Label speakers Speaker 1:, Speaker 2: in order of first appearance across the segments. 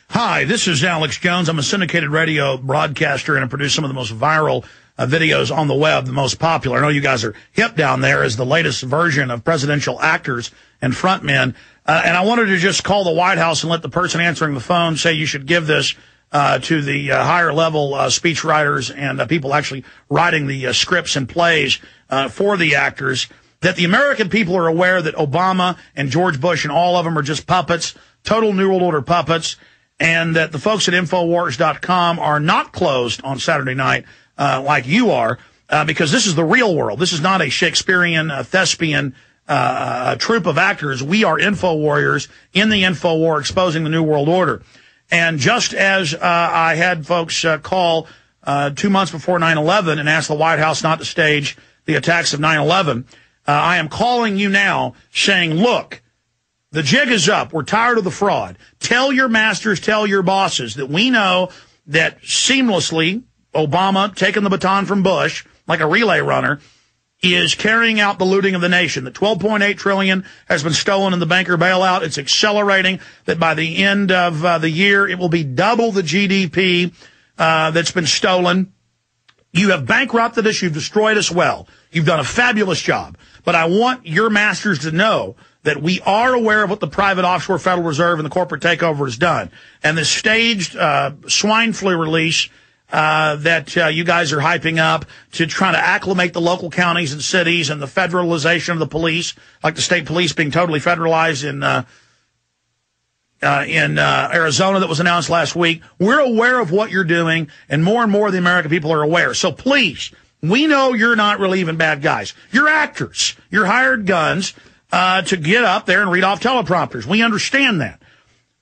Speaker 1: Hi, this is Alex Jones. I'm a syndicated radio broadcaster, and I produce some of the most viral videos on the web, the most popular. I know you guys are hip down there as the latest version of presidential actors and frontmen. And I wanted to just call the White House and let the person answering the phone say you should give this to the higher level speech writers and people actually writing the scripts and plays for the actors, that the American people are aware that Obama and George Bush and all of them are just puppets, total New World Order puppets, and that the folks at Infowars.com are not closed on Saturday night like you are, because this is the real world. This is not a Shakespearean, thespian troupe of actors. We are Info Warriors in the Info War exposing the New World Order. And just as I had folks call 2 months before 9/11 and ask the White House not to stage the attacks of 9/11, I am calling you now saying, look, the jig is up. We're tired of the fraud. Tell your masters, tell your bosses that we know that seamlessly Obama, taking the baton from Bush like a relay runner, is carrying out the looting of the nation. The $12.8 trillion has been stolen in the banker bailout. It's accelerating. That by the end of the year, it will be double the GDP that's been stolen. You have bankrupted us. You've destroyed us well. You've done a fabulous job. But I want your masters to know that we are aware of what the private offshore Federal Reserve and the corporate takeover has done. And the staged swine flu release that you guys are hyping up to try to acclimate the local counties and cities, and the federalization of the police, like the state police being totally federalized in Arizona that was announced last week. We're aware of what you're doing, and more of the American people are aware. So please, we know you're not really even bad guys. You're actors. You're hired guns to get up there and read off teleprompters. We understand that.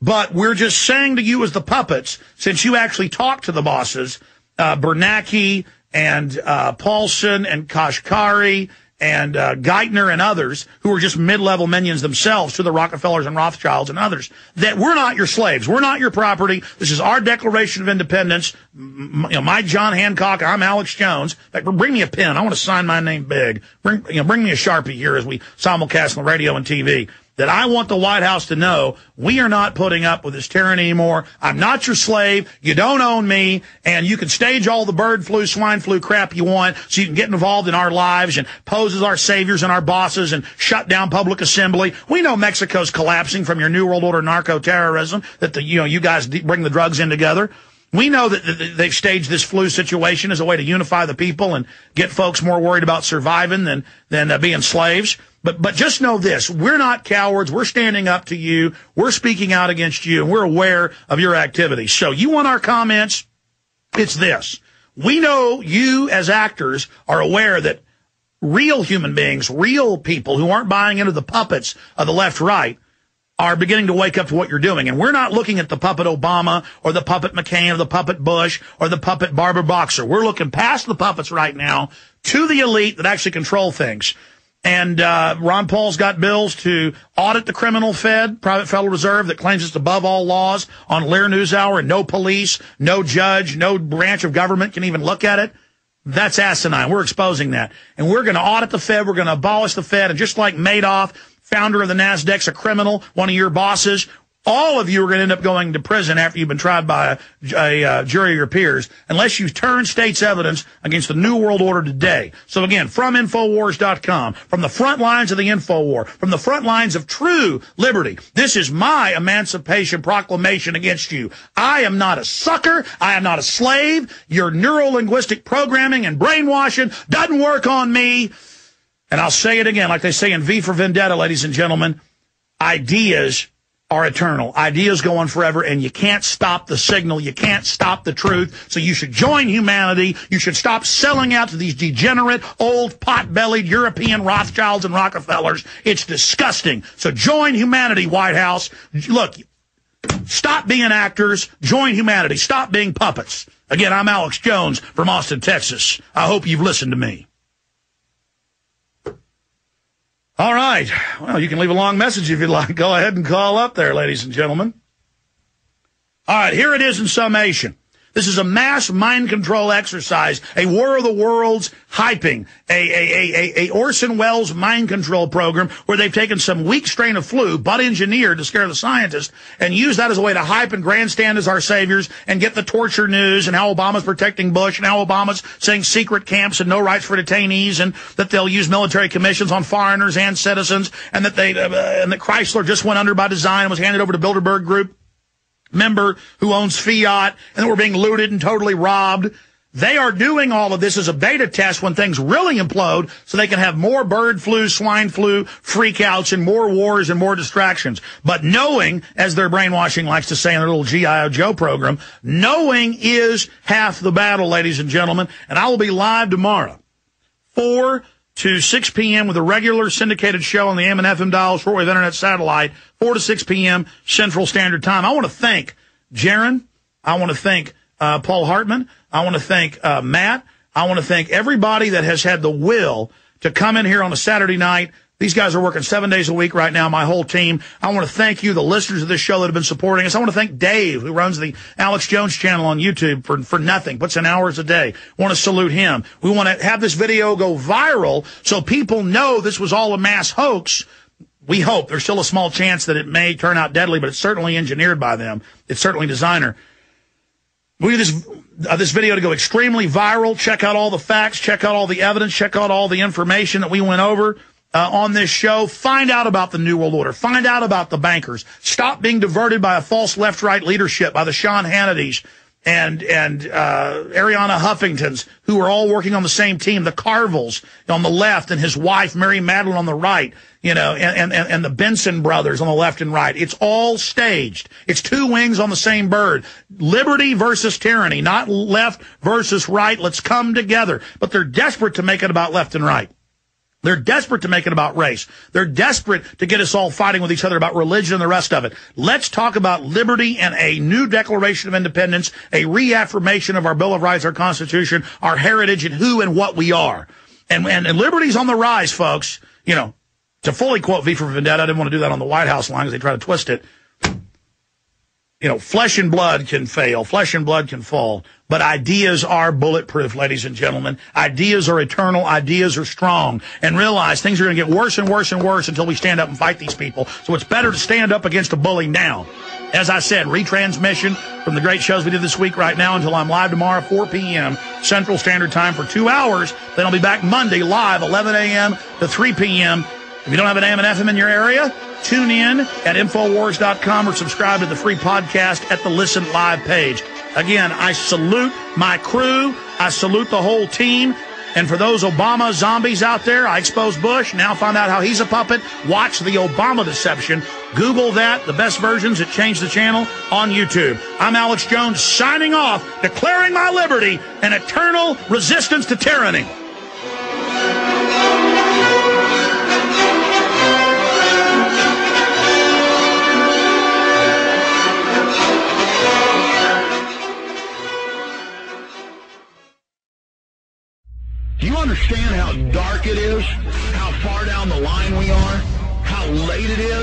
Speaker 1: But we're just saying to you as the puppets, since you actually talk to the bosses, Bernanke and Paulson and Kashkari and Geithner and others, who are just mid-level minions themselves to the Rockefellers and Rothschilds and others, that we're not your slaves. We're not your property. This is our Declaration of Independence. My John Hancock, I'm Alex Jones. In fact, bring me a pen. I want to sign my name big. Bring me a Sharpie here as we simulcast on the radio and TV. That I want the White House to know we are not putting up with this tyranny anymore. I'm not your slave. You don't own me. And you can stage all the bird flu, swine flu crap you want so you can get involved in our lives and pose as our saviors and our bosses and shut down public assembly. We know Mexico's collapsing from your New World Order narco-terrorism, that you guys bring the drugs in together. We know that they've staged this flu situation as a way to unify the people and get folks more worried about surviving than being slaves. But just know this, we're not cowards. We're standing up to you. We're speaking out against you, and we're aware of your activities. So you want our comments? It's this. We know you as actors are aware that real human beings, real people who aren't buying into the puppets of the left-right, are beginning to wake up to what you're doing. And we're not looking at the puppet Obama or the puppet McCain or the puppet Bush or the puppet Barbara Boxer. We're looking past the puppets right now to the elite that actually control things. And Ron Paul's got bills to audit the criminal Fed, private Federal Reserve, that claims it's above all laws on Lear NewsHour, and no police, no judge, no branch of government can even look at it. That's asinine. We're exposing that. And we're going to audit the Fed. We're going to abolish the Fed. And just like Madoff, founder of the NASDAQ's a criminal, one of your bosses, all of you are going to end up going to prison after you've been tried by a jury of your peers, unless you turn state's evidence against the New World Order today. So again, from Infowars.com, from the front lines of the Info War, from the front lines of true liberty, this is my emancipation proclamation against you. I am not a sucker. I am not a slave. Your neuro-linguistic programming and brainwashing doesn't work on me. And I'll say it again, like they say in V for Vendetta, ladies and gentlemen, ideas are eternal. Ideas go on forever, and you can't stop the signal. You can't stop the truth. So you should join humanity. You should stop selling out to these degenerate, old, pot-bellied European Rothschilds and Rockefellers. It's disgusting. So join humanity, White House. Look, stop being actors. Join humanity. Stop being puppets. Again, I'm Alex Jones from Austin, Texas. I hope you've listened to me. All right. Well, you can leave a long message if you'd like. Go ahead and call up there, ladies and gentlemen. All right, here it is in summation. This is a mass mind control exercise, a War of the Worlds hyping, a Orson Welles mind control program where they've taken some weak strain of flu, but engineered to scare the scientists, and use that as a way to hype and grandstand as our saviors and get the torture news and how Obama's protecting Bush and how Obama's saying secret camps and no rights for detainees and that they'll use military commissions on foreigners and citizens and that and that Chrysler just went under by design and was handed over to Bilderberg Group member who owns Fiat, and that we're being looted and totally robbed. They are doing all of this as a beta test when things really implode so they can have more bird flu, swine flu, freakouts, and more wars and more distractions. But knowing, as their brainwashing likes to say in their little G.I. Joe program, knowing is half the battle, ladies and gentlemen. And I will be live tomorrow, 4 to 6 p.m. with a regular syndicated show on the AM and FM dials, shortwave internet satellite, 4 to 6 p.m. Central Standard Time. I want to thank Jaron. I want to thank Paul Hartman. I want to thank Matt. I want to thank everybody that has had the will to come in here on a Saturday night. These guys are working 7 days a week right now, my whole team. I want to thank you, the listeners of this show that have been supporting us. I want to thank Dave, who runs the Alex Jones channel on YouTube for nothing, puts in hours a day. I want to salute him. We want to have this video go viral so people know this was all a mass hoax. We hope. There's still a small chance that it may turn out deadly, but it's certainly engineered by them. It's certainly designer. We need this video to go extremely viral. Check out all the facts. Check out all the evidence. Check out all the information that we went over on this show. Find out about the New World Order. Find out about the bankers. Stop being diverted by a false left-right leadership, by the Sean Hannitys and Arianna Huffingtons, who are all working on the same team. The Carvilles on the left and his wife, Mary Madeline, on the right. And the Benson brothers on the left and right. It's all staged. It's two wings on the same bird. Liberty versus tyranny, not left versus right. Let's come together. But they're desperate to make it about left and right. They're desperate to make it about race. They're desperate to get us all fighting with each other about religion and the rest of it. Let's talk about liberty and a new Declaration of Independence, a reaffirmation of our Bill of Rights, our Constitution, our heritage, and who and what we are. And liberty's on the rise, folks. To fully quote V for Vendetta, I didn't want to do that on the White House line because they try to twist it. Flesh and blood can fail. Flesh and blood can fall. But ideas are bulletproof, ladies and gentlemen. Ideas are eternal. Ideas are strong. And realize things are going to get worse and worse and worse until we stand up and fight these people. So it's better to stand up against a bully now. As I said, retransmission from the great shows we did this week right now until I'm live tomorrow, 4 p.m. Central Standard Time for 2 hours. Then I'll be back Monday live, 11 a.m. to 3 p.m. If you don't have an AM and FM in your area, tune in at Infowars.com or subscribe to the free podcast at the Listen Live page. Again, I salute my crew. I salute the whole team. And for those Obama zombies out there, I expose Bush. Now find out how he's a puppet. Watch the Obama deception. Google that, the best versions at Change the Channel on YouTube. I'm Alex Jones signing off, declaring my liberty and eternal resistance to tyranny.
Speaker 2: Do you understand how dark it is? How far down the line we are? How late it is?